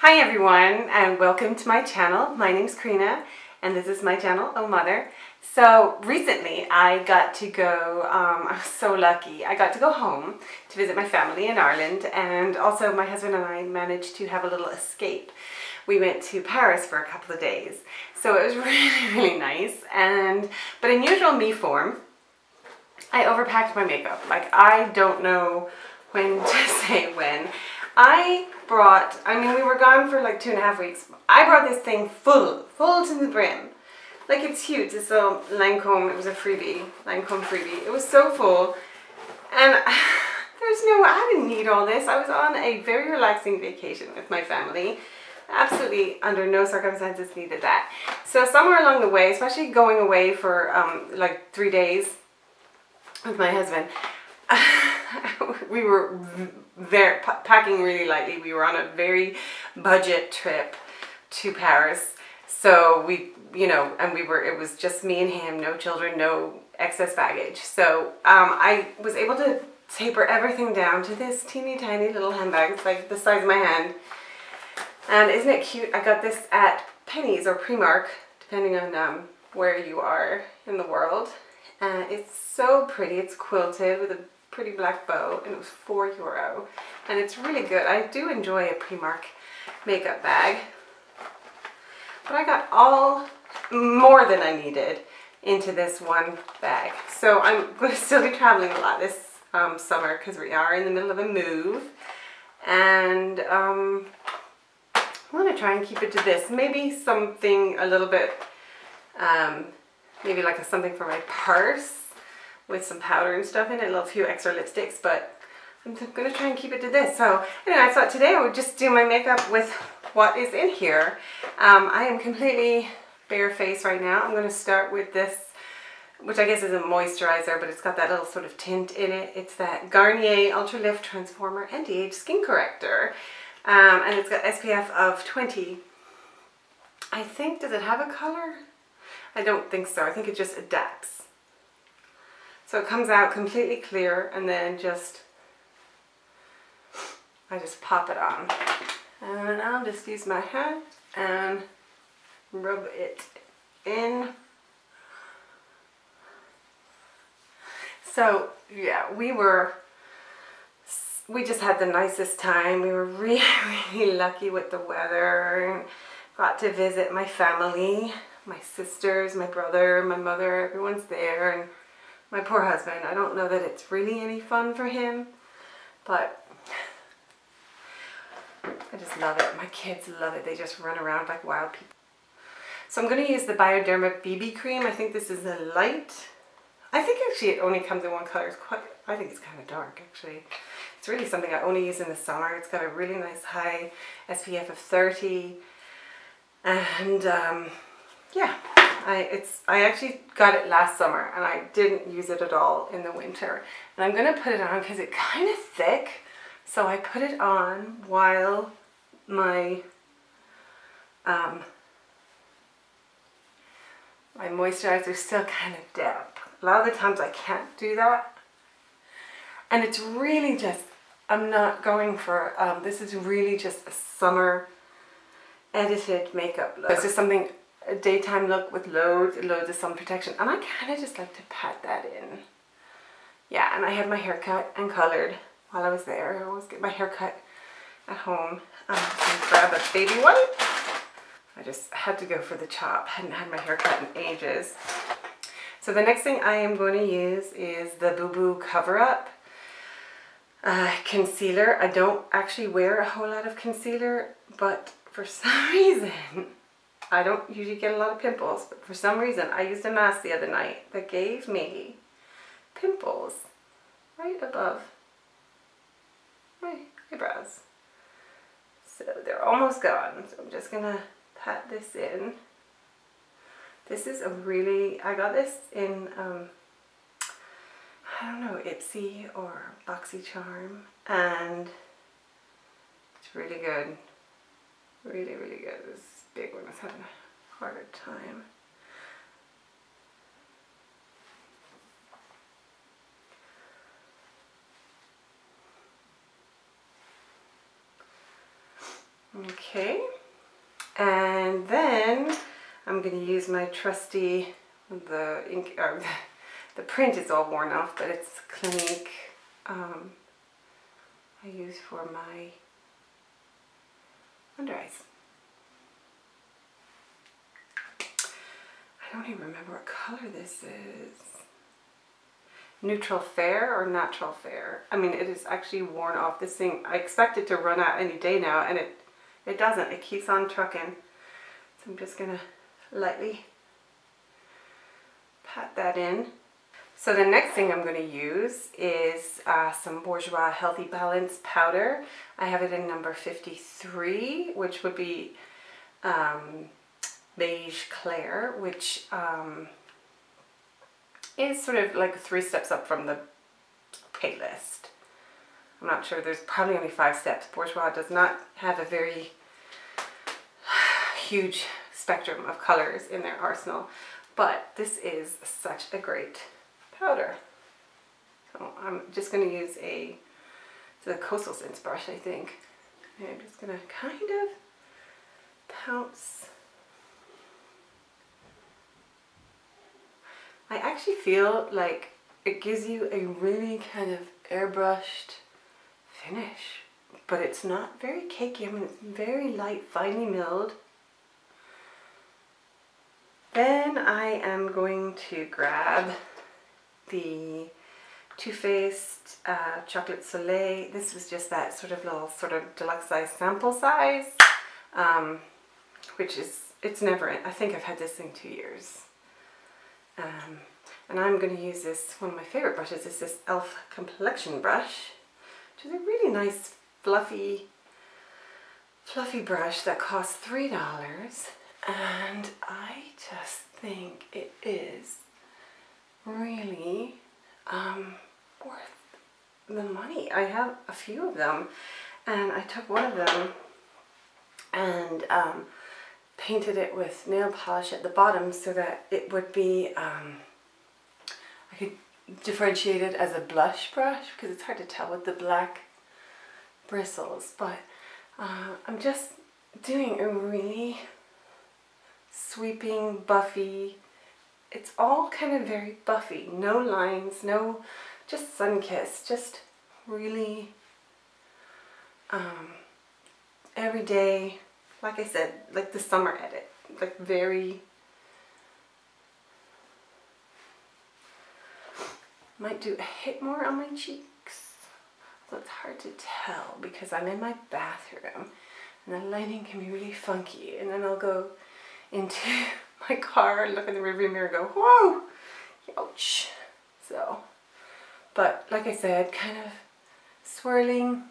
Hi everyone, and welcome to my channel. My name's Karina and this is my channel, Oh Mother. So recently I got to go, I was so lucky, I got to go home to visit my family in Ireland, and also my husband and I managed to have a little escape. We went to Paris for a couple of days, so it was really nice. But in usual me form, I overpacked my makeup. Like, I don't know when to say when. We were gone for like 2.5 weeks. I brought this thing full to the brim. Like, it's huge. It's a Lancome, it was a freebie, Lancome freebie. It was so full, and I didn't need all this. I was on a very relaxing vacation with my family. Absolutely under no circumstances needed that. So somewhere along the way, especially going away for like 3 days with my husband, we were packing really lightly. We were on a very budget trip to Paris. So it was just me and him, no children, no excess baggage. So I was able to taper everything down to this teeny tiny little handbag. It's like the size of my hand. And isn't it cute? I got this at Penny's or Primark, depending on where you are in the world. It's so pretty. It's quilted with a pretty black bow, and it was €4, and it's really good. I do enjoy a Primark makeup bag, but I got more than I needed into this one bag. So I'm going to still be traveling a lot this summer because we are in the middle of a move, and I'm going to try and keep it to this. Maybe something a little bit, maybe like something for my purse with some powder and stuff in it, a few extra lipsticks, but I'm going to try and keep it to this. So anyway, I thought today I would just do my makeup with what is in here. I am completely bare face right now. I'm going to start with this, which I guess is a moisturizer, but it's got that little sort of tint in it. It's that Garnier Ultra Lift Transformer Anti-Age Skin Corrector, and it's got SPF of 20. I think, does it have a color? I don't think so. I think it just adapts. So it comes out completely clear, and then I just pop it on. And I'll just use my hand and rub it in. So yeah, we just had the nicest time. We were really lucky with the weather. Got to visit my family, my sisters, my brother, my mother, everyone's there, and my poor husband. I don't know that it's really any fun for him, but I just love it. My kids love it. They just run around like wild people. So I'm going to use the Bioderma BB cream. I think this is a light. I think actually it only comes in one color. I think it's kind of dark actually. It's really something I only use in the summer. It's got a really nice high SPF of 30, and yeah. I actually got it last summer, and I didn't use it at all in the winter. And I'm going to put it on because it's kind of thick, so I put it on while my my moisturizer is still kind of damp. A lot of the times I can't do that, and it's really just, I'm not going for, this is really just a summer edited makeup look. It's just something, a daytime look with loads of sun protection, and I kind of just like to pat that in. Yeah, and I had my hair cut and colored while I was there. I always get my hair cut at home. I'm just going to grab a baby wipe. I just had to go for the chop. Hadn't had my hair cut in ages. So the next thing I am going to use is the Boo Boo Cover Up concealer. I don't actually wear a whole lot of concealer, but for some reason, I don't usually get a lot of pimples, but for some reason I used a mask the other night that gave me pimples right above my eyebrows. So they're almost gone. So I'm just gonna pat this in. This is I got this in, I don't know, Ipsy or BoxyCharm, and it's really good. Really, really good. This big one is having a harder time. Okay, and then I'm going to use my trusty, the ink, or the print is all worn off, but it's Clinique. I use for my under eyes. I don't even remember what color this is. Neutral fair or natural fair. I mean, it is actually worn off. This thing, I expect it to run out any day now, and it doesn't. It keeps on trucking. So I'm just going to lightly pat that in. So the next thing I'm going to use is some Bourjois Healthy Balance powder. I have it in number 53, which would be beige clair, which is sort of like 3 steps up from the Paylist. I'm not sure, there's probably only 5 steps. Bourjois does not have a very huge spectrum of colors in their arsenal, but this is such a great powder. So I'm just going to use the Coastal Scents brush, I think. And I'm just going to kind of pounce. I actually feel like it gives you a really kind of airbrushed finish, but it's not very cakey. I mean, it's very light, finely milled. Then I am going to grab the Too Faced Chocolate Soleil. This was just that sort of little sort of deluxe size sample size, which is, it's never, I think I've had this thing 2 years. And I'm going to use this, one of my favorite brushes is this e.l.f. complexion brush, which is a really nice fluffy brush that costs $3, and I just think it is really worth the money. I have a few of them, and I took one of them and painted it with nail polish at the bottom so that it would be, I could differentiate it as a blush brush, because it's hard to tell with the black bristles, but I'm just doing a really sweeping, buffy, it's all kind of very buffy, no lines, no, just sun-kissed, just really everyday, like I said, like the summer edit, like very, might do a hit more on my cheeks, so it's hard to tell because I'm in my bathroom and the lighting can be really funky, and then I'll go into my car, look in the rearview mirror, go, whoa, ouch. So, but like I said, kind of swirling,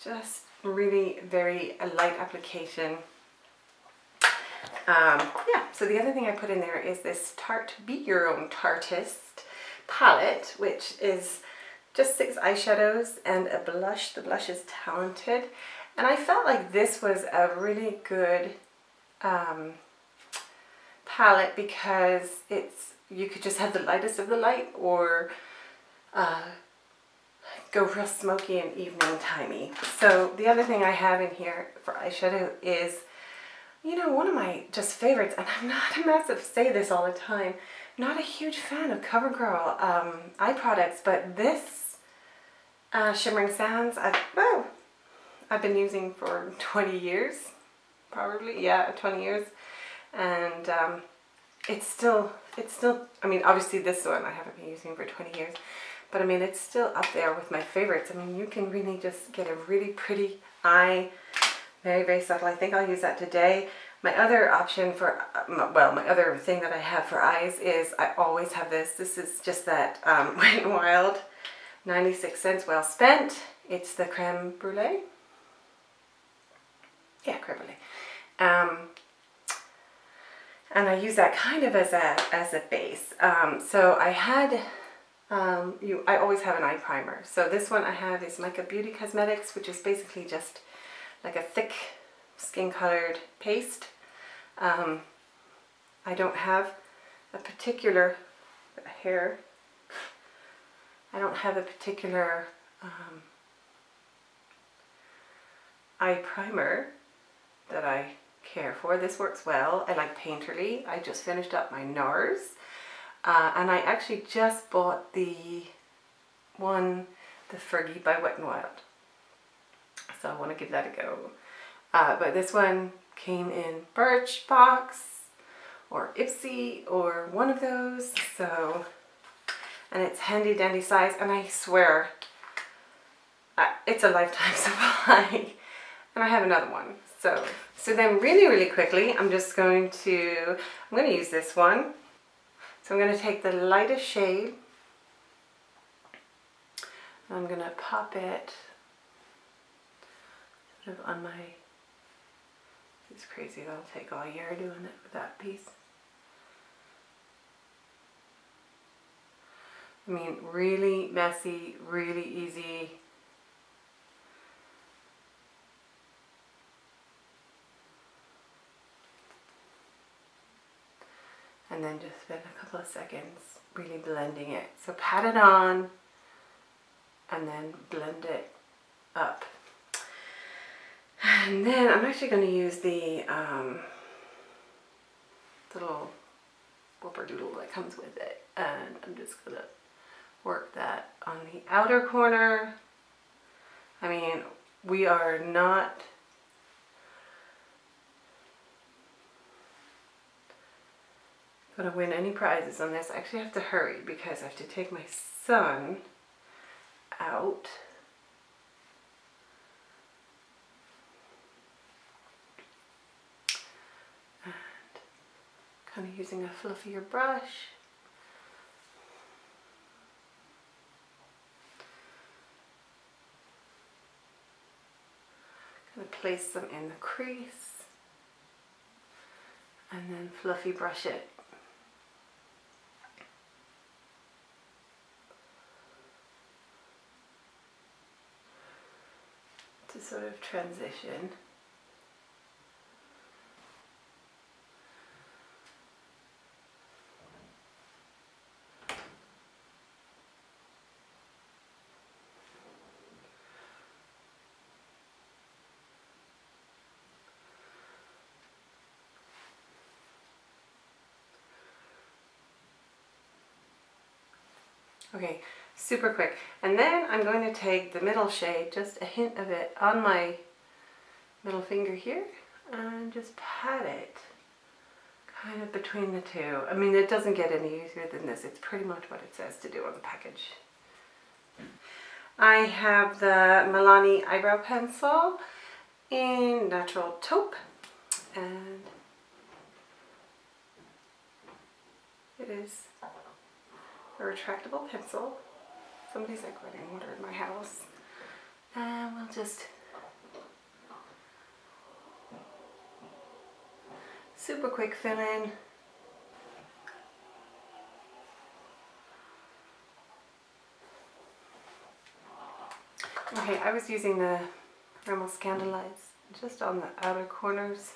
just really very light application. Yeah, so the other thing I put in there is this Tarte Be Your Own Tartist palette, which is just 6 eyeshadows and a blush. The blush is Talented. And I felt like this was a really good palette because it's, you could just have the lightest of the light, or go real smoky and evening timey. So the other thing I have in here for eyeshadow is, you know, one of my just favorites, and I'm not a massive, say this all the time, not a huge fan of CoverGirl eye products, but this Shimmering Sands, I've been using for 20 years, probably, yeah, 20 years, and it's still, I mean, obviously this one I haven't been using for 20 years, but I mean, it's still up there with my favorites. I mean, you can really just get a really pretty eye, very, very subtle. I think I'll use that today. My other option for, well, my other thing that I have for eyes is, I always have this. This is just that Wet n Wild 96 cents well spent. It's the creme brulee. Yeah, creme brulee. And I use that kind of as a base. So I had, I always have an eye primer. So this one I have is Mica Beauty Cosmetics, which is basically just like a thick skin colored paste. I don't have a particular hair. I don't have a particular eye primer that I care for. This works well. I like Painterly. I just finished up my NARS. And I actually just bought the Fergie by Wet n Wild. So I want to give that a go. But this one came in Birchbox or Ipsy or one of those. So, and it's handy dandy size, and I swear it's a lifetime supply. And I have another one. So then really quickly, I'm going to use this one. So I'm going to take the lightest shade. I'm going to pop it sort of on my, it's crazy, that'll take all year doing it with that piece. I mean, really messy, really easy. And then just spend a couple of seconds really blending it. So pat it on and then blend it up. And then I'm actually going to use the little whooper doodle that comes with it. And I'm just going to work that on the outer corner. I mean, we are not going to win any prizes on this. I actually have to hurry because I have to take my son out. And kind of using a fluffier brush. Going to place them in the crease and then fluffy brush it. To sort of transition. Okay, super quick. And then I'm going to take the middle shade, just a hint of it, on my middle finger here, and just pat it kind of between the two. I mean, it doesn't get any easier than this. It's pretty much what it says to do on the package. I have the Milani eyebrow pencil in Natural Taupe, and it is a retractable pencil. Somebody's like running water in my house. And we'll just super quick fill in. Okay, I was using the Rimmel Scandalize just on the outer corners.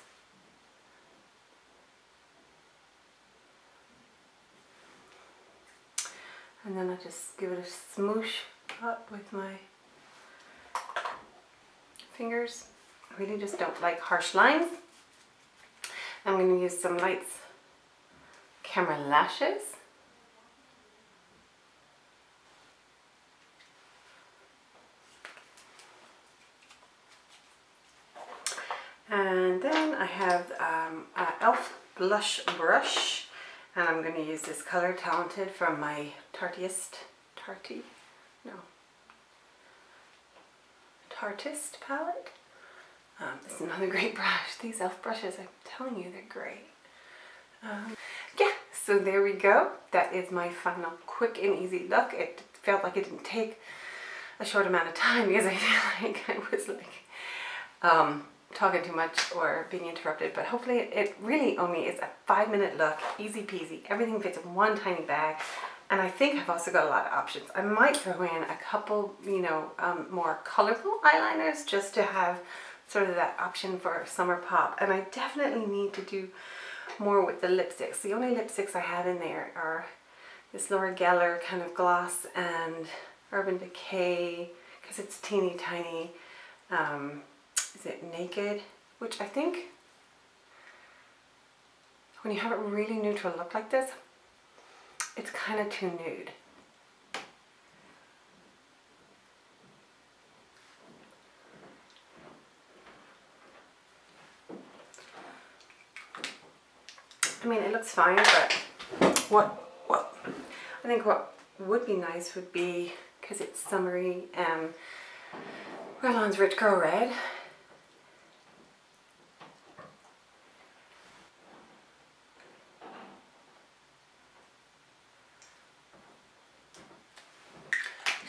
And then I just give it a smoosh up with my fingers. I really just don't like harsh lines. I'm going to use some Lights Camera Lashes. And then I have an e.l.f. blush brush, and I'm going to use this Color Talented from my Tartist palette. This is another great brush. These e.l.f. brushes, I'm telling you, they're great. Yeah, so there we go. That is my final quick and easy look. It felt like it didn't take a short amount of time because I feel like I was like talking too much or being interrupted, but hopefully it really only is a 5-minute look, easy peasy. Everything fits in one tiny bag, and I think I've also got a lot of options. I might throw in a couple, more colorful eyeliners just to have sort of that option for summer pop, and I definitely need to do more with the lipsticks. The only lipsticks I have in there are this Laura Geller kind of gloss and Urban Decay, because it's teeny tiny, is it Naked? Which I think when you have a really neutral look like this, it's kind of too nude. I mean, it looks fine, but I think what would be nice would be, because it's summery, Revlon's Rich Girl Red.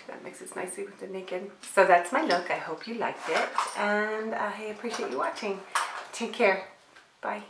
That mixes nicely with the Naked. So that's my look. I hope you liked it, and I appreciate you watching. Take care. Bye.